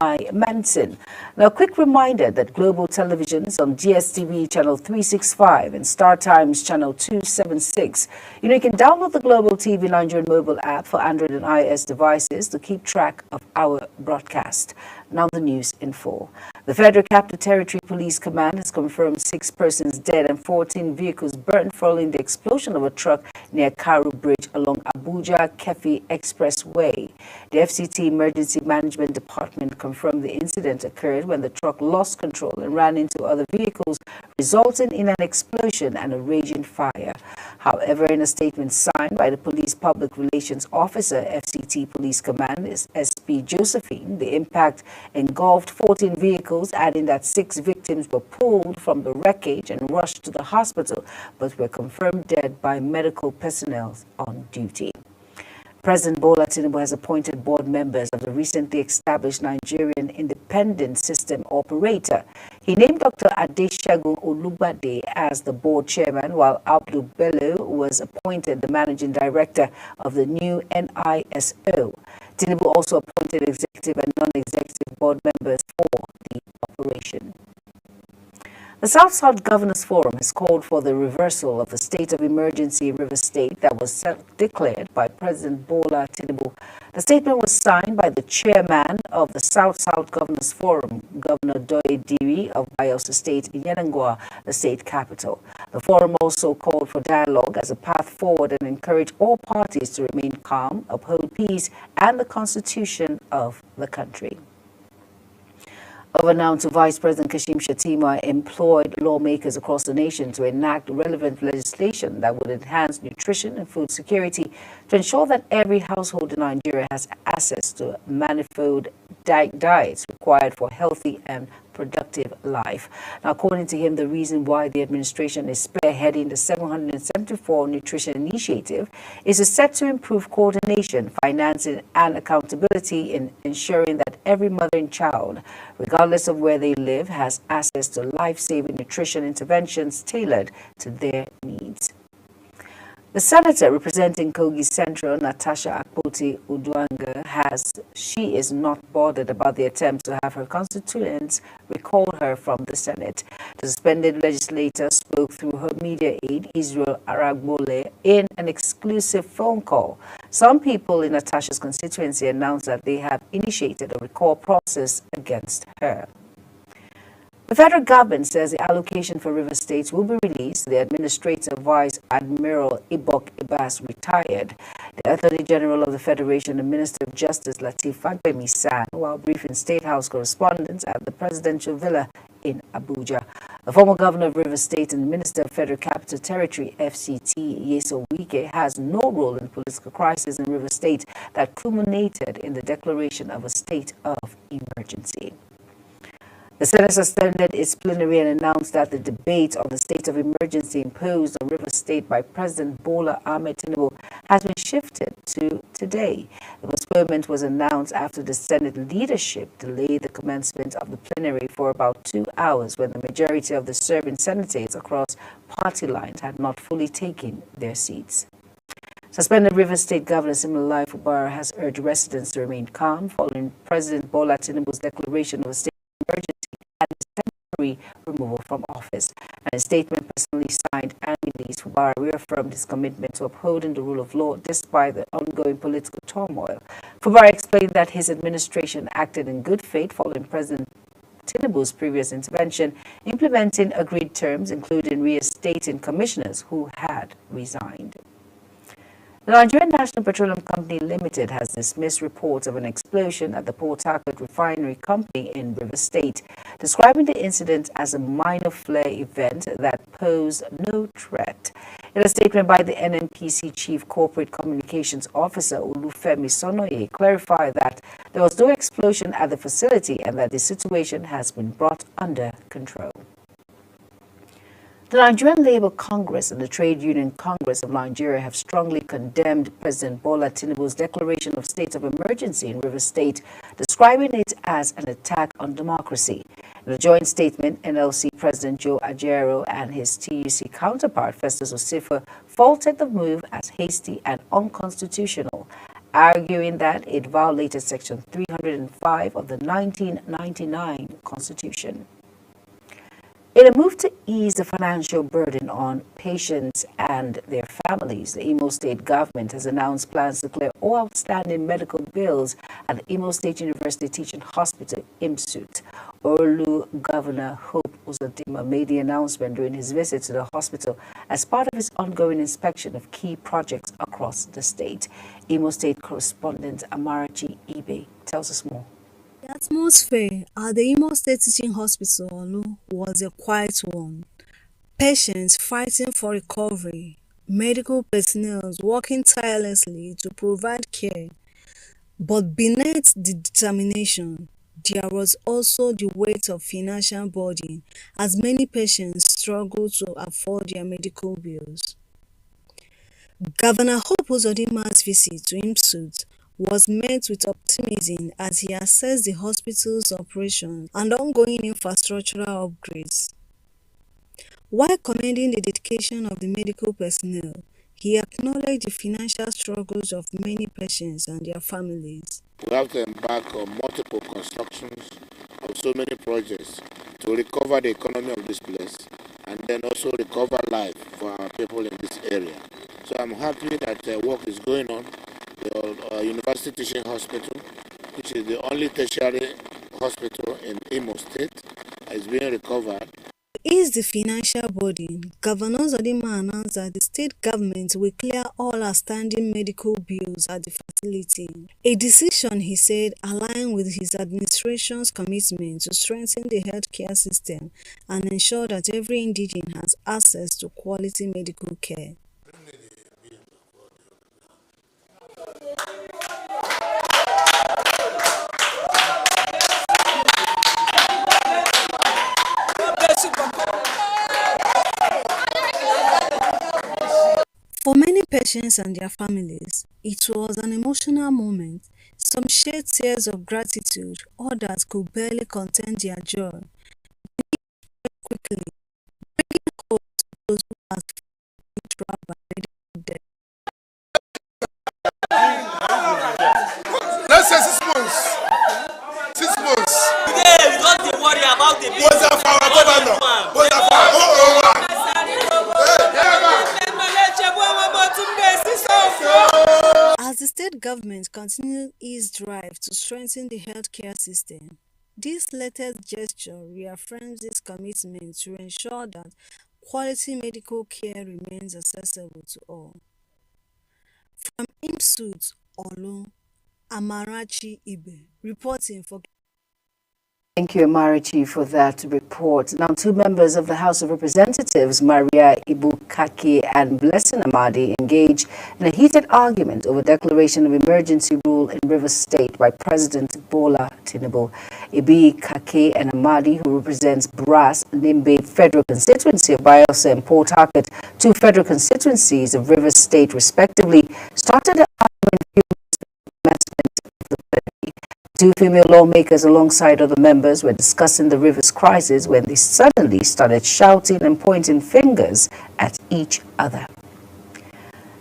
my Manson. Now, a quick reminder that Global Television is on GSTV channel 365 and Star Times channel 276. You can download the Global TV Nigerian mobile app for Android and iOS devices to keep track of our broadcast. Now the news in full. The Federal Capital Territory Police Command has confirmed 6 persons dead and 14 vehicles burnt following the explosion of a truck near Karu Bridge along Abuja-Kefi Expressway. The FCT Emergency Management Department confirmed the incident occurred when the truck lost control and ran into other vehicles, resulting in an explosion and a raging fire. However, in a statement signed by the Police Public Relations Officer, FCT Police Command, SP Josephine, the impact engulfed 14 vehicles, adding that 6 victims were pulled from the wreckage and rushed to the hospital, but were confirmed dead by medical personnel on duty. President Bola Tinubu has appointed board members of the recently established Nigerian Independent System Operator. He named Dr. Adeshagun Olugbade as the board chairman, while Abdul Bello was appointed the managing director of the new NISO. Tinubu also appointed executive and non-executive board members for the operation. The South-South Governors Forum has called for the reversal of the state of emergency in Rivers State that was declared by President Bola Tinubu. The statement was signed by the chairman of the South-South Governors Forum, Governor Doye Diri of Bayelsa State in Yenangwa, the state capital. The forum also called for dialogue as a path forward and encouraged all parties to remain calm, uphold peace and the constitution of the country. Overnight, Vice President Kashim Shettima employed lawmakers across the nation to enact relevant legislation that would enhance nutrition and food security to ensure that every household in Nigeria has access to manifold diets required for healthy and productive life. Now, according to him, the reason why the administration is spearheading the 774 Nutrition Initiative is set to improve coordination, financing, and accountability in ensuring that every mother and child, regardless of where they live, has access to life-saving nutrition interventions tailored to their needs. The senator representing Kogi Central, Natasha Akpoti Uduanga, she is not bothered about the attempt to have her constituents recall her from the Senate. The suspended legislator spoke through her media aide, Israel Aragbole, in an exclusive phone call. Some people in Natasha's constituency announced that they have initiated a recall process against her. The federal government says the allocation for River States will be released. The Administrator Vice Admiral Ibok Ibas retired. The Attorney General of the Federation and Minister of Justice Lateef Fagbemi sang while briefing State House correspondents at the Presidential Villa in Abuja. The former governor of River State and Minister of Federal Capital Territory FCT Yeso Wike has no role in the political crisis in River State that culminated in the declaration of a state of emergency. The Senate suspended its plenary and announced that the debate on the state of emergency imposed on Rivers State by President Bola Ahmed Tinubu has been shifted to today. The postponement was announced after the Senate leadership delayed the commencement of the plenary for about 2 hours when the majority of the serving senators across party lines had not fully taken their seats. Suspended Rivers State Governor Siminalayi Fubara has urged residents to remain calm following President Bola Tinubu's declaration of a state of emergency and his temporary removal from office. And a statement personally signed and released, Fubara reaffirmed his commitment to upholding the rule of law despite the ongoing political turmoil. Fubara explained that his administration acted in good faith following President Tinubu's previous intervention, implementing agreed terms, including reinstating commissioners who had resigned. The Nigerian National Petroleum Company Limited has dismissed reports of an explosion at the Port Harcourt Refinery Company in Rivers State, describing the incident as a minor flare event that posed no threat. In a statement by the NNPC Chief Corporate Communications Officer Olufemi Sonoye clarified that there was no explosion at the facility and that the situation has been brought under control. The Nigerian Labour Congress and the Trade Union Congress of Nigeria have strongly condemned President Bola Tinubu's declaration of state of emergency in Rivers State, describing it as an attack on democracy. In a joint statement, NLC President Joe Ajaero and his TUC counterpart Festus Osifa faulted the move as hasty and unconstitutional arguing that it violated Section 305 of the 1999 Constitution. In a move to ease the financial burden on patients and their families, the Imo State government has announced plans to clear all outstanding medical bills at the Imo State University Teaching Hospital, IMSUT. Orlu Governor Hope Uzodimma made the announcement during his visit to the hospital as part of his ongoing inspection of key projects across the state. Imo State correspondent Amarachi Ibe tells us more. The atmosphere at the Imo State Teaching Hospital Olu was a quiet one. Patients fighting for recovery, medical personnel working tirelessly to provide care. But beneath the determination, there was also the weight of financial burden as many patients struggled to afford their medical bills. Governor Hope Uzodimma's visit to IMSUT was met with optimism as he assessed the hospital's operations and ongoing infrastructural upgrades. While commending the dedication of the medical personnel, he acknowledged the financial struggles of many patients and their families. We have to embark on multiple constructions of so many projects to recover the economy of this place and then also recover life for our people in this area. So I'm happy that work is going on. The University Teaching Hospital, which is the only tertiary hospital in Imo State, is being recovered. To ease the financial burden, Governor Uzodimma announced that the state government will clear all outstanding medical bills at the facility. A decision, he said, aligned with his administration's commitment to strengthen the healthcare system and ensure that every indigene has access to quality medical care. For many patients and their families, it was an emotional moment. Some shed tears of gratitude, others could barely contain their joy. Quickly, bringing hope to those who have been trapped by medical death. Let's say 6 months. 6 months. Today, we don't worry about the What's that for our governor? What's that for our As the state government continued its drive to strengthen the healthcare system, this latest gesture reaffirms its commitment to ensure that quality medical care remains accessible to all. From IMSUT Olu, Amarachi Ibe, reporting for. Thank you, Amarachi, for that report. Now, two members of the House of Representatives, Maria Ibukake and Blessing Amadi, engaged in a heated argument over declaration of emergency rule in Rivers State by President Bola Tinubu. Ibukake and Amadi, who represents Brass, Nimbe Federal Constituency of Bayelsa and Port Harcourt, two federal constituencies of Rivers State, respectively, started an argument Two female lawmakers alongside other members were discussing the river's crisis when they suddenly started shouting and pointing fingers at each other.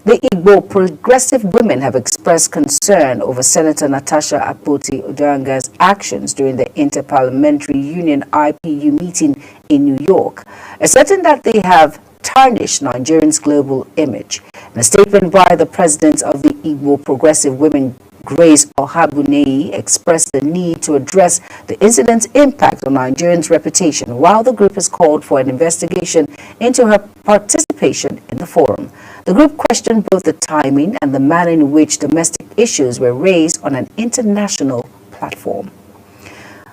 The Igbo progressive women have expressed concern over Senator Natasha Akpoti-Odoanga's actions during the Interparliamentary Union IPU meeting in New York, asserting that they have tarnished Nigerians' global image. In a statement by the president of the Igbo Progressive Women, Grace Ohabunei, expressed the need to address the incident's impact on Nigerians' reputation, while the group has called for an investigation into her participation in the forum. The group questioned both the timing and the manner in which domestic issues were raised on an international platform.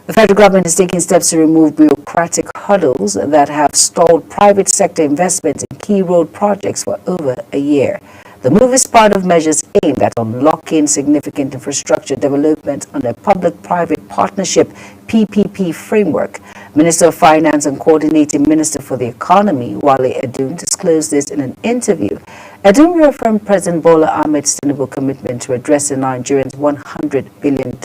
The federal government is taking steps to remove bureaucratic hurdles that have stalled private sector investment in key road projects for over a year. The move is part of measures aimed at unlocking significant infrastructure development under a public-private partnership PPP framework. Minister of Finance and Coordinating Minister for the Economy, Wale Edun, disclosed this in an interview. Edun reaffirmed President Bola Ahmed Tinubu's commitment to addressing Nigeria's $100 billion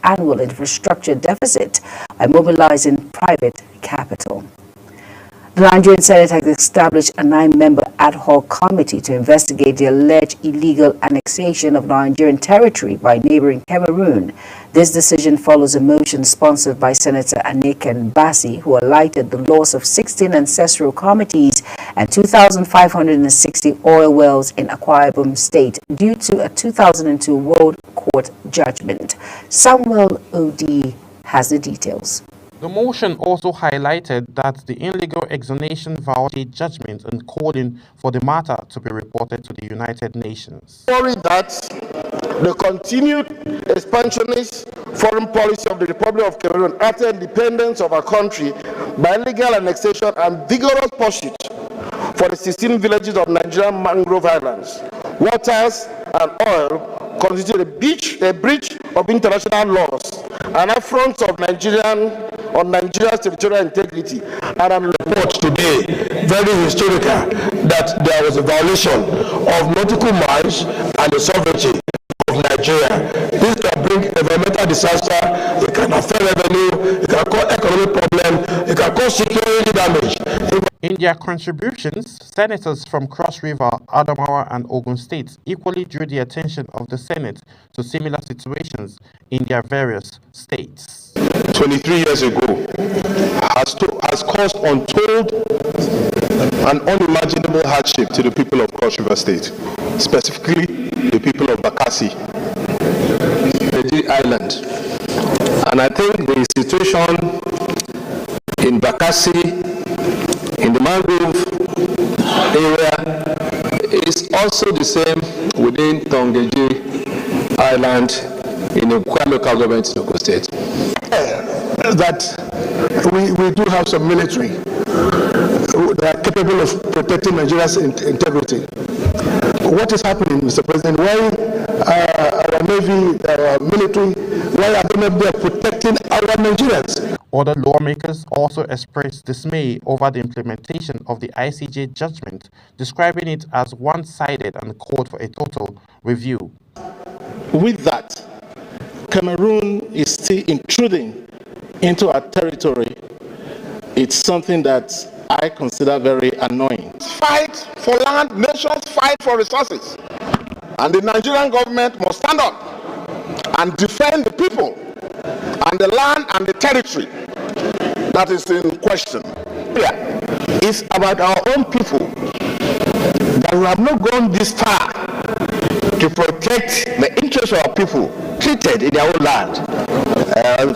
annual infrastructure deficit by mobilizing private capital. The Nigerian Senate has established a 9-member ad hoc committee to investigate the alleged illegal annexation of Nigerian territory by neighboring Cameroon. This decision follows a motion sponsored by Senator Aneken Bassi, who highlighted the loss of 16 ancestral committees and 2,560 oil wells in Akwa Ibom State due to a 2002 World Court judgment. Samuel Odi has the details. The motion also highlighted that the illegal exonation violated judgment and calling for the matter to be reported to the United Nations. Worried that the continued expansionist foreign policy of the Republic of Cameroon after independence of our country by illegal annexation and vigorous pursuit for the 16 villages of Nigerian mangrove islands, waters and oil constitute a breach of international laws, an affront of Nigeria's territorial integrity, and an report today, very historical, that there was a violation of nautical miles and the sovereignty of Nigeria. This can bring environmental disaster, it can affect revenue, it can cause economic problem, it can cause security damage. In their contributions, senators from Cross River, Adamawa and Ogun states equally drew the attention of the Senate to similar situations in their various states. 23 years ago has caused untold and unimaginable hardship to the people of Cross River State, specifically the people of Bakassi, the island. And I think the situation in Bakassi, in the mangrove area, is also the same within Tongeji Island in the Kwa local government in Ogun State. That we do have some military that are capable of protecting Nigeria's integrity. What is happening, Mr. President? Why our Navy, our military, why are they not there protecting our Nigerians? Other lawmakers also expressed dismay over the implementation of the ICJ judgment, describing it as one-sided and called for a total review. With that, Cameroon is still intruding into our territory. It's something that I consider very annoying. Fight for land, nations fight for resources. And the Nigerian government must stand up and defend the people and the land and the territory that is in question. It's about our own people that we have not gone this far to protect the interests of our people treated in their own land.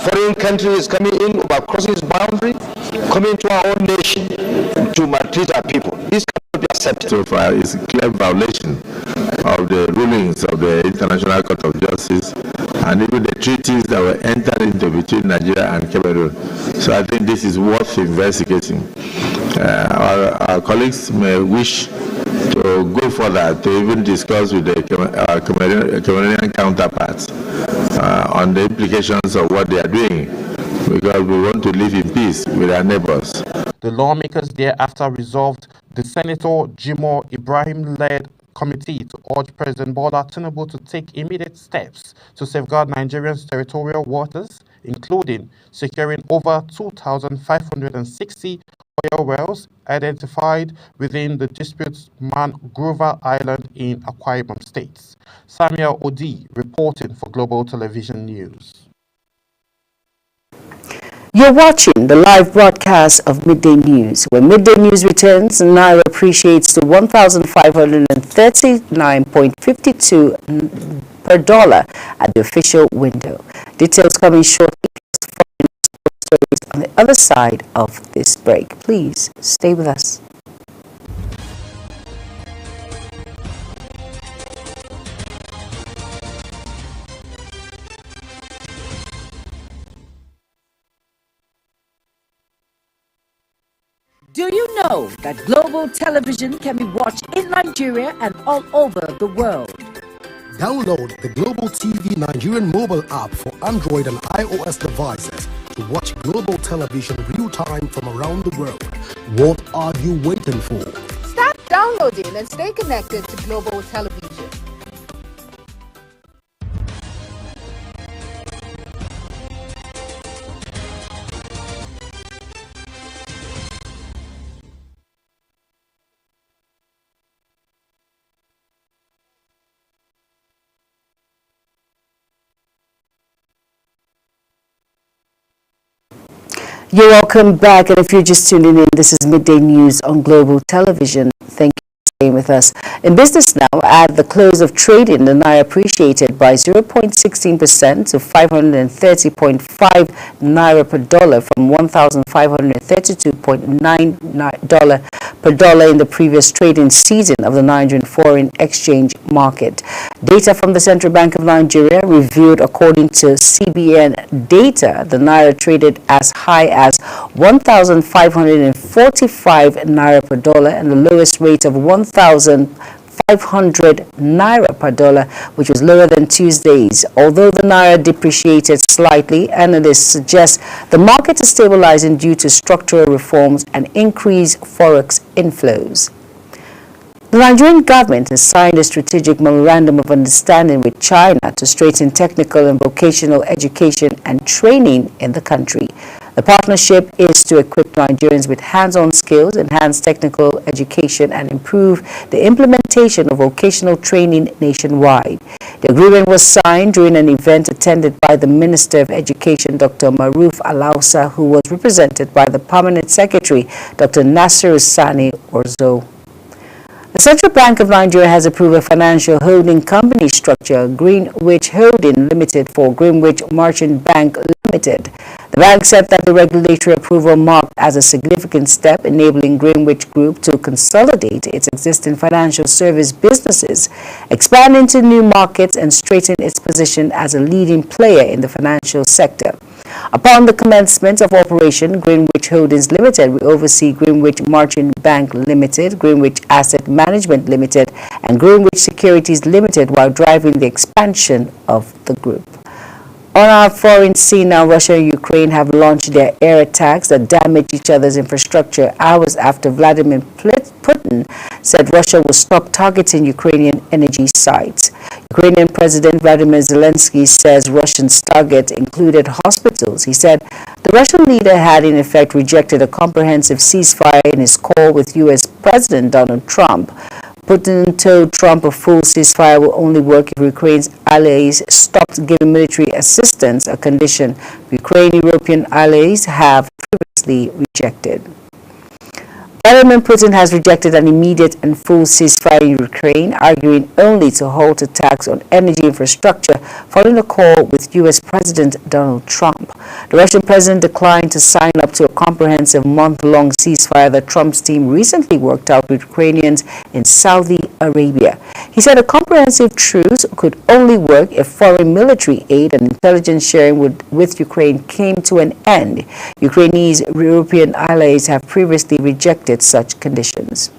Foreign countries coming in, crossing its boundary, coming to our own nation to maltreat our people. This cannot be accepted. So far, it's a clear violation of the rulings of the International Court of Justice and even the treaties that were entered into between Nigeria and Cameroon. So I think this is worth investigating. Our colleagues may wish to go further to even discuss with the Cameroonian counterparts on the implications of what they are doing, because we want to live in peace with our neighbors. The lawmakers thereafter resolved the Senator Jimoh Ibrahim-led committee to urge President Bola Tinubu to take immediate steps to safeguard Nigeria's territorial waters, including securing over 2,560 oil wells identified within the disputed Mangrove Island in Akwa Ibom State. Samuel Odi reporting for Global Television News. You're watching the live broadcast of Midday News. When Midday News returns, Naira appreciates to 1,539.52 per dollar at the official window. Details coming shortly on the other side of this break. Please stay with us. Do you know that global television can be watched in Nigeria and all over the world? Download the Global TV Nigerian mobile app for Android and iOS devices to watch global television real-time from around the world. What are you waiting for? Start downloading and stay connected to global television. You're welcome back, and if you're just tuning in, this is Midday News on Global Television. Thank you for staying with us. In business now, at the close of trading, the Naira appreciated by 0.16% to 530.5 Naira per dollar from $1,532.9 per dollar in the previous trading season of the Nigerian foreign exchange market. Data from the Central Bank of Nigeria revealed, according to CBN data, the Naira traded as high as 1,545 Naira per dollar and the lowest rate of 1,500 Naira per dollar, which was lower than Tuesday's. Although the Naira depreciated slightly, analysts suggest the market is stabilizing due to structural reforms and increased forex inflows. The Nigerian government has signed a strategic memorandum of understanding with China to strengthen technical and vocational education and training in the country. The partnership is to equip Nigerians with hands-on skills, enhance technical education, and improve the implementation of vocational training nationwide. The agreement was signed during an event attended by the Minister of Education, Dr. Maruf Alausa, who was represented by the Permanent Secretary, Dr. Nasir Sani Orzo. The Central Bank of Nigeria has approved a financial holding company structure, Greenwich Holding Limited, for Greenwich Merchant Bank Limited. The bank said that the regulatory approval marked as a significant step, enabling Greenwich Group to consolidate its existing financial service businesses, expand into new markets, and strengthen its position as a leading player in the financial sector. Upon the commencement of operation, Greenwich Holdings Limited will oversee Greenwich Merchant Bank Limited, Greenwich Asset Management Limited, and Greenwich Securities Limited, while driving the expansion of the group. On our foreign scene now, Russia and Ukraine have launched their air attacks that damage each other's infrastructure hours after Vladimir Putin said Russia will stop targeting Ukrainian energy sites. Ukrainian President Vladimir Zelensky says Russians' target included hospitals. He said the Russian leader had in effect rejected a comprehensive ceasefire in his call with U.S. President Donald Trump. Putin told Trump a full ceasefire will only work if Ukraine's allies stopped giving military assistance, a condition Ukraine European allies have previously rejected. Vladimir Putin has rejected an immediate and full ceasefire in Ukraine, arguing only to halt attacks on energy infrastructure following a call with U.S. President Donald Trump. The Russian president declined to sign up to a comprehensive month-long ceasefire that Trump's team recently worked out with Ukrainians in Saudi Arabia. He said a comprehensive truce could only work if foreign military aid and intelligence sharing with Ukraine came to an end. Ukraine's European allies have previously rejected such conditions.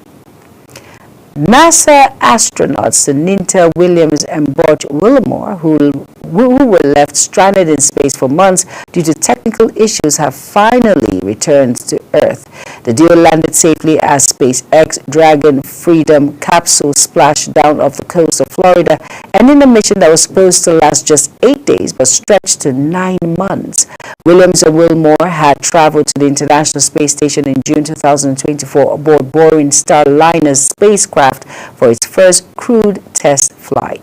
NASA astronauts Sunita Williams and Butch Wilmore, who were left stranded in space for months due to technical issues, have finally returned to Earth. The duo landed safely as SpaceX Dragon Freedom capsule splashed down off the coast of Florida, ending a mission that was supposed to last just 8 days but stretched to 9 months. Williams and Wilmore had traveled to the International Space Station in June 2024 aboard Boeing Starliner's spacecraft for its first crewed test flight.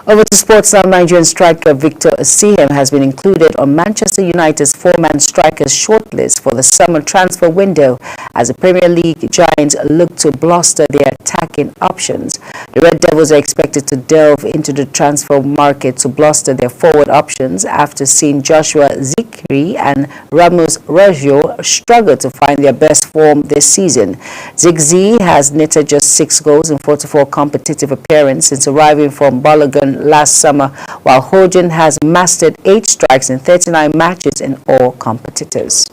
Over to sports now. Nigerian striker Victor Osimhen has been included on Manchester United's four-man strikers shortlist for the summer transfer window as the Premier League giants look to bolster their attacking options. The Red Devils are expected to delve into the transfer market to bolster their forward options after seeing Joshua Zirkzee and Ramos Rojo struggle to find their best form this season. Zirkzee has netted just 6 goals in 44 competitive appearances since arriving from Balogun last summer, while Hojan has mastered 8 strikes in 39 matches in all competitors.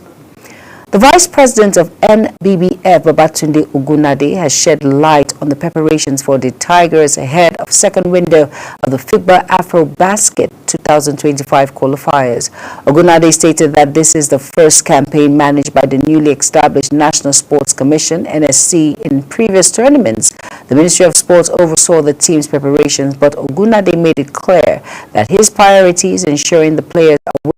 The Vice President of NBBF, Babatunde Ogunade, has shed light on the preparations for the Tigers ahead of second window of the FIBA AfroBasket 2025 qualifiers. Ogunade stated that this is the first campaign managed by the newly established National Sports Commission, NSC. In previous tournaments, the Ministry of Sports oversaw the team's preparations, but Ogunade made it clear that his priority is ensuring the players are